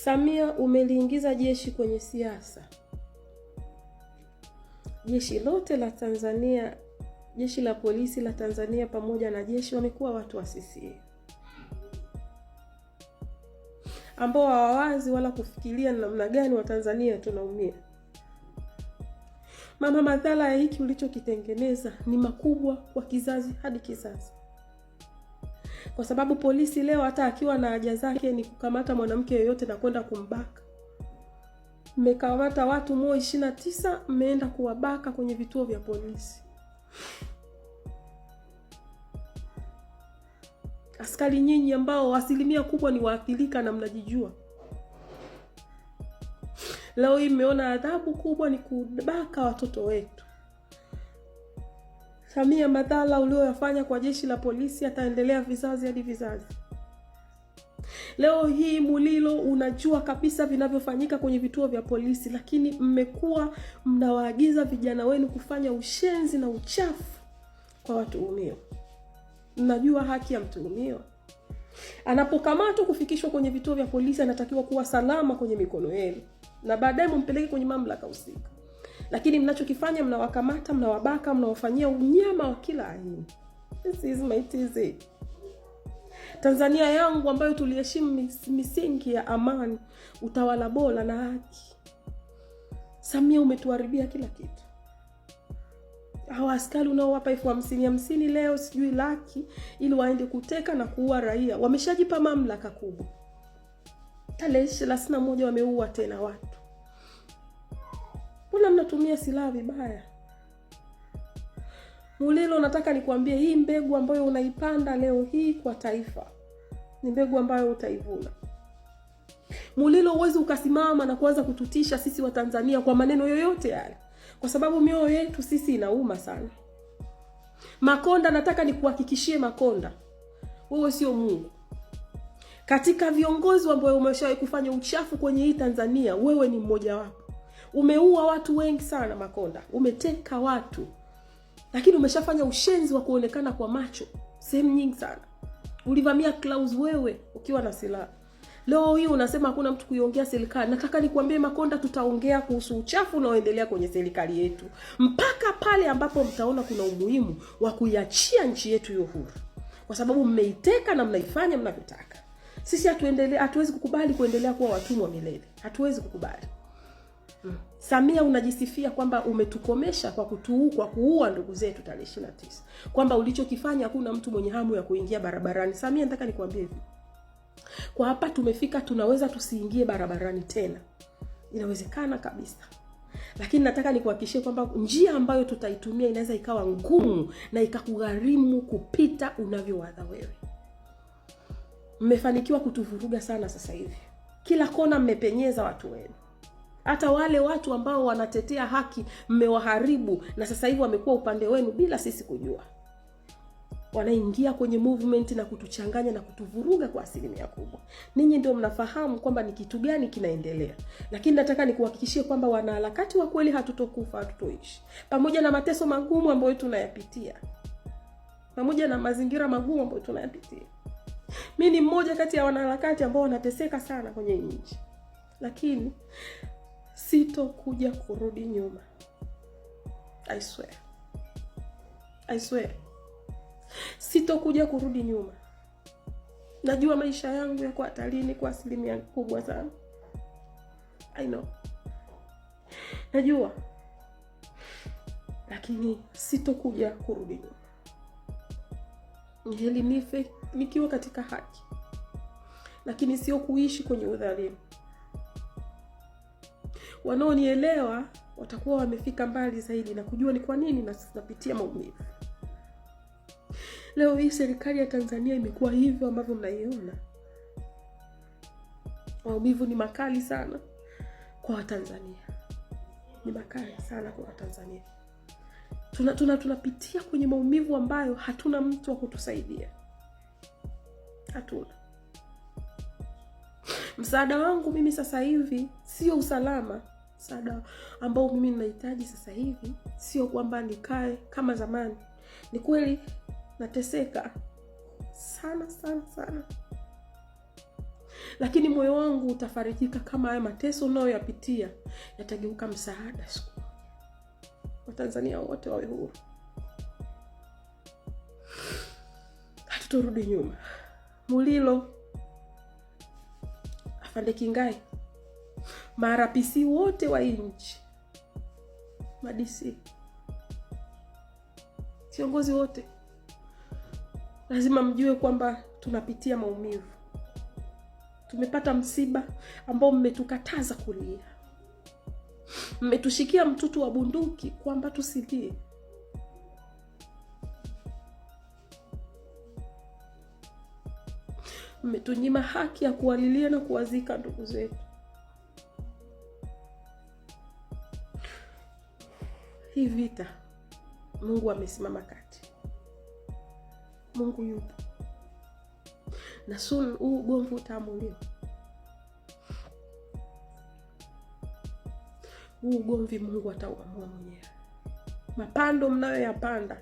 Samia, umeliingiza jeshi kwenye siasa. Jeshi lote la Tanzania, jeshi la polisi la Tanzania pamoja na jeshi wamekuwa watu wa CCM ambao hawawazi wala kufikiria namna gani Watanzania tunaumia. Mama, madhara ya hiki ulichokitengeneza ni makubwa kwa kizazi hadi kizazi. Kwa sababu polisi leo hata akiwa na haja zake ni kukamata mwanamke yoyote na kwenda kumbaka. Mmekamata watu Moi 29, mmeenda kuwabaka kwenye vituo vya polisi. Askari nyinyi ambao asilimia kubwa ni waathirika na mnajijua. Leo hii mmeona adhabu kubwa ni kubaka watoto wetu. Samia, madhara ulioyafanya kwa jeshi la polisi ataendelea vizazi hadi vizazi. Leo hii Mulilo, unajua kabisa vinavyofanyika kwenye vituo vya polisi, lakini mmekuwa mnawaagiza vijana wenu kufanya ushenzi na uchafu kwa watuhumiwa. Mnajua haki ya mtuhumiwa anapokamatwa kufikishwa kwenye vituo vya polisi anatakiwa kuwa salama kwenye mikono yenu na baadaye mumpeleke kwenye mamlaka husika. Lakini mnachokifanya, mnawakamata, mnawabaka, mnawafanyia unyama wa kila aina. This is my TZ. Tanzania yangu ambayo tuliheshimu misingi ya amani, utawala bora na haki. Samia, umetuharibia kila kitu. Hawa askari unaowapa 50,000 leo sijui laki ili waende kuteka na kuua raia, wameshajipa mamlaka kubwa. Tarehe 31 wameua tena watu. Mbona mnatumia silaha vibaya? Mulilo, nataka nikwambie hii mbegu ambayo unaipanda leo hii kwa taifa ni mbegu ambayo utaivuna. Mulilo, uwezi ukasimama na kuanza kututisha sisi wa Tanzania kwa maneno yoyote yale, kwa sababu mioyo yetu sisi inauma sana. Makonda, nataka nikuhakikishie Makonda, wewe sio Mungu. Katika viongozi ambao umeshawahi kufanya uchafu kwenye hii Tanzania, wewe ni mmoja wapo. Umeua watu wengi sana Makonda, umeteka watu, lakini umeshafanya ushenzi wa kuonekana kwa macho sehemu nyingi sana. Ulivamia Klaus wewe ukiwa na silaha. Leo hii unasema hakuna mtu kuiongea serikali. Nataka nikwambie Makonda, tutaongea kuhusu uchafu unaoendelea kwenye serikali yetu mpaka pale ambapo mtaona kuna umuhimu wa kuiachia nchi yetu hiyo huru, kwa sababu mmeiteka na mnaifanya mnavyotaka. Sisi hatuwezi kukubali kuendelea kuwa watumwa milele. Hatuwezi kukubali. Samia, unajisifia kwamba umetukomesha kwa kuua ndugu zetu tarehe 29. Kwamba ulichokifanya hakuna mtu mwenye hamu ya kuingia barabarani. Samia, nataka nikwambie hivi. Kwa hapa tumefika, tunaweza tusiingie barabarani tena. Inawezekana kabisa. Lakini nataka nikuhakikishie kwamba njia ambayo tutaitumia inaweza ikawa ngumu na ikakugharimu kupita unavyowaza wewe. Mmefanikiwa kutuvuruga sana sasa hivi. Kila kona mmepenyeza watu wenu. Hata wale watu ambao wanatetea haki mmewaharibu na sasa hivi wamekuwa upande wenu bila sisi kujua. Wanaingia kwenye movement na kutuchanganya na kutuvuruga kwa asilimia kubwa. Ninyi ndio mnafahamu kwamba ni kitu gani kinaendelea. Lakini nataka nikuhakikishie kwamba wanaharakati wa kweli hatutokufa, hatutoishi. Pamoja na mateso magumu ambayo tunayapitia. Pamoja na mazingira magumu ambayo tunayapitia. Mimi ni mmoja kati ya wanaharakati ambao wanateseka sana kwenye nchi. Lakini sitokuja kurudi nyuma. I swear. Sitokuja kurudi nyuma. Najua maisha yangu yako hatarini kwa asilimia kubwa sana. I know. Najua. Lakini sitokuja kurudi nyuma. Heli nife nikiwa katika haki. Lakini sio kuishi kwenye udhalimu. Wanaonielewa watakuwa wamefika mbali zaidi na kujua ni kwa nini napitia maumivu. Leo hii serikali ya Tanzania imekuwa hivyo ambavyo mnaiona. Maumivu ni makali sana kwa Watanzania. Ni makali sana kwa Watanzania. Tunapitia kwenye maumivu ambayo hatuna mtu wa kutusaidia. Hatuna. Msaada wangu mimi sasa hivi sio usalama. Msaada ambao mimi ninahitaji sasa hivi sio kwamba nikae kama zamani. Ni kweli nateseka sana. lakini moyo wangu utafarijika kama haya mateso unayoyapitia yatageuka msaada siku moja. Watanzania wote wawe huru. Hatutorudi nyuma. Mulilo, Afande Kingai, marapisi wote wa nchi, madisi, viongozi wote, lazima mjue kwamba tunapitia maumivu. Tumepata msiba ambao mmetukataza kulia. Mmetushikia mtutu wa bunduki kwamba tusilie. Mmetunyima haki ya kuwalilia na kuwazika ndugu zetu. Hii vita, Mungu amesimama kati. Mungu yupo. Na soon huu ugomvi utaamuliwa. Huu ugomvi Mungu atauamua mwenyewe. Mapando mnayoyapanda,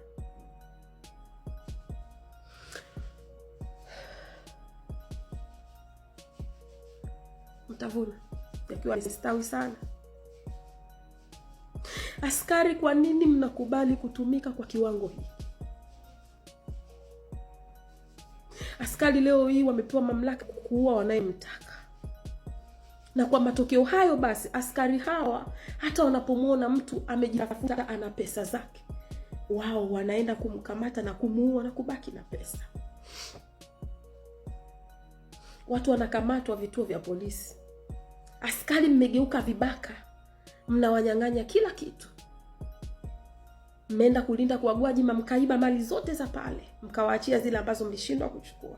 mtavuna yakiwa stawi sana. Askari, kwa nini mnakubali kutumika kwa kiwango hiki? Askari leo hii wamepewa mamlaka kuua wanayemtaka. Na kwa matokeo hayo basi, askari hawa hata wanapomuona mtu amejitafuta, ana pesa zake, wao wanaenda kumkamata na kumuua na kubaki na pesa. Watu wanakamatwa vituo vya polisi. Askari mmegeuka vibaka, mnawanyang'anya kila kitu. Mmeenda kulinda kwa Gwajima, mkaiba mali zote za pale, mkawaachia zile ambazo mlishindwa kuchukua.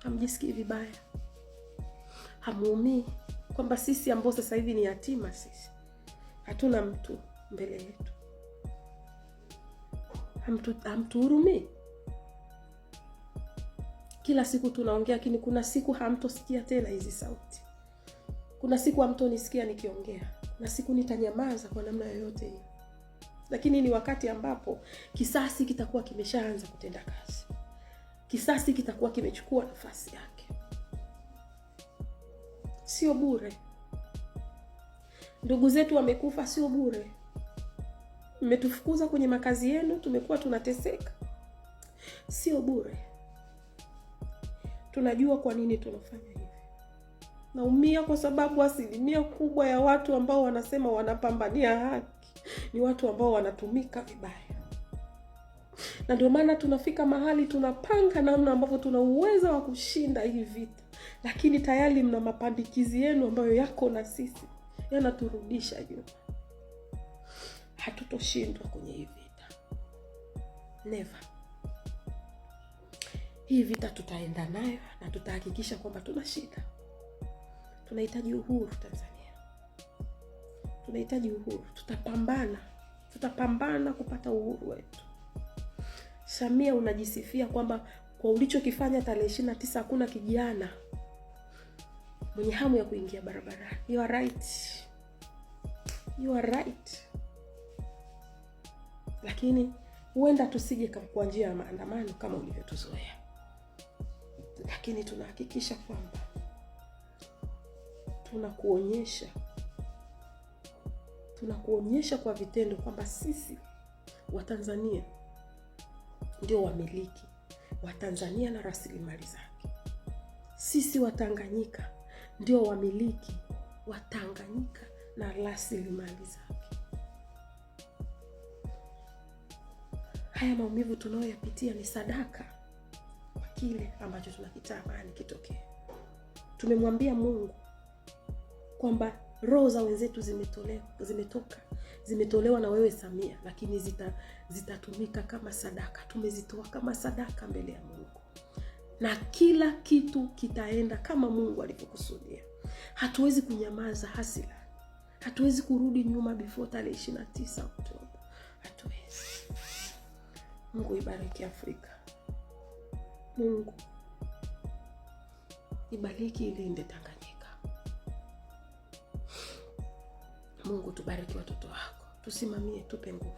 Hamjisikii vibaya? Hamuumii kwamba sisi ambao sasa hivi ni yatima, sisi hatuna mtu mbele yetu? Hamtuhurumii? Kila siku tunaongea, lakini kuna siku hamtosikia tena hizi sauti. Kuna siku hamtonisikia nikiongea. Na siku nitanyamaza kwa namna yoyote hiyo. Lakini ni wakati ambapo kisasi kitakuwa kimeshaanza kutenda kazi. Kisasi kitakuwa kimechukua nafasi yake. Sio bure. Ndugu zetu wamekufa, sio bure. Mmetufukuza kwenye makazi yenu, tumekuwa tunateseka. Sio bure. Tunajua kwa nini tunafanya hivi. Naumia kwa sababu asilimia kubwa ya watu ambao wanasema wanapambania haki ni watu ambao wanatumika vibaya. Na ndio maana tunafika mahali tunapanga namna ambavyo tuna uwezo wa kushinda hii vita. Lakini tayari mna mapandikizi yenu ambayo yako na sisi, yanaturudisha nyuma. Hatutoshindwa kwenye hii vita. Never. Hii vita tutaenda nayo na tutahakikisha kwamba tunashinda. Tunahitaji uhuru Tanzania. Tunahitaji uhuru. Tutapambana kupata uhuru wetu. Samia, unajisifia kwamba kwa ulichokifanya tarehe 29 hakuna kijana mwenye hamu ya kuingia barabarani. You are right. You are right. Lakini huenda tusije kwa njia ya maandamano kama ulivyotuzoea. Lakini tunahakikisha kwamba tunakuonyesha kwa vitendo kwamba sisi Watanzania ndio wamiliki wa Tanzania na rasilimali zake. Sisi Watanganyika ndio wamiliki wa Tanganyika na rasilimali zake. Haya maumivu tunayoyapitia ni sadaka kwa kile ambacho tunakitamani kitokee. Tumemwambia Mungu kwamba roho za wenzetu zimetolewa na wewe Samia, lakini zitatumika kama sadaka. Tumezitoa kama sadaka mbele ya Mungu. Na kila kitu kitaenda kama Mungu alivyokusudia. Hatuwezi kunyamaza hasira. Hatuwezi kurudi nyuma before tarehe 29 Oktoba. Hatuwezi. Mungu ibariki Afrika. Mungu ibariki ilinde Tanganyika. Mungu tubariki watoto wako. Tusimamie, tupe nguvu.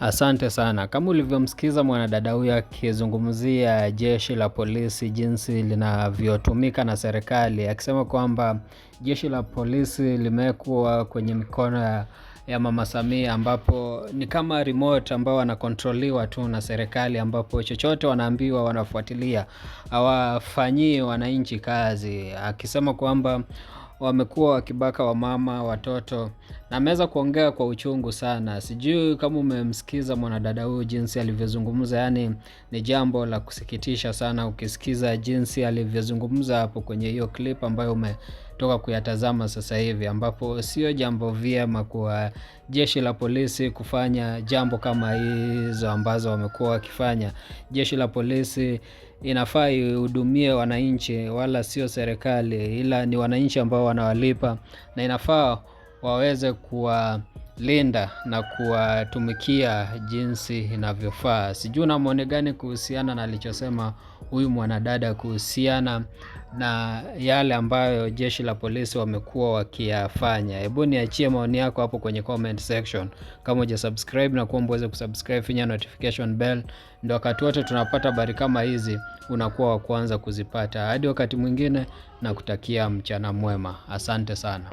Asante sana. Kama ulivyomsikiza mwanadada huyu akizungumzia jeshi la polisi jinsi linavyotumika na serikali, akisema kwamba jeshi la polisi limekuwa kwenye mikono ya Mama Samia, ambapo ni kama remote ambao wanakontroliwa tu na serikali, ambapo chochote wanaambiwa wanafuatilia, hawafanyii wananchi kazi. Akisema kwamba wamekuwa wakibaka wamama, watoto, na ameweza kuongea kwa uchungu sana. Sijui kama umemsikiza mwanadada huyu jinsi alivyozungumza, yani ni jambo la kusikitisha sana ukisikiza jinsi alivyozungumza hapo kwenye hiyo clip ambayo umetoka kuyatazama sasa hivi, ambapo sio jambo vyema kwa jeshi la polisi kufanya jambo kama hizo ambazo wamekuwa wakifanya. Jeshi la polisi inafaa ihudumie wananchi wala sio serikali, ila ni wananchi ambao wanawalipa, na inafaa waweze kuwalinda na kuwatumikia jinsi inavyofaa. Sijui una maoni gani kuhusiana na alichosema huyu mwanadada kuhusiana na yale ambayo jeshi la polisi wamekuwa wakiyafanya? Hebu niachie maoni yako hapo kwenye comment section. Kama hujasubscribe na kuomba uweze kusubscribe, finya notification bell, ndio wakati wote tunapata habari kama hizi unakuwa wa kwanza kuzipata. Hadi wakati mwingine, na kutakia mchana mwema. Asante sana.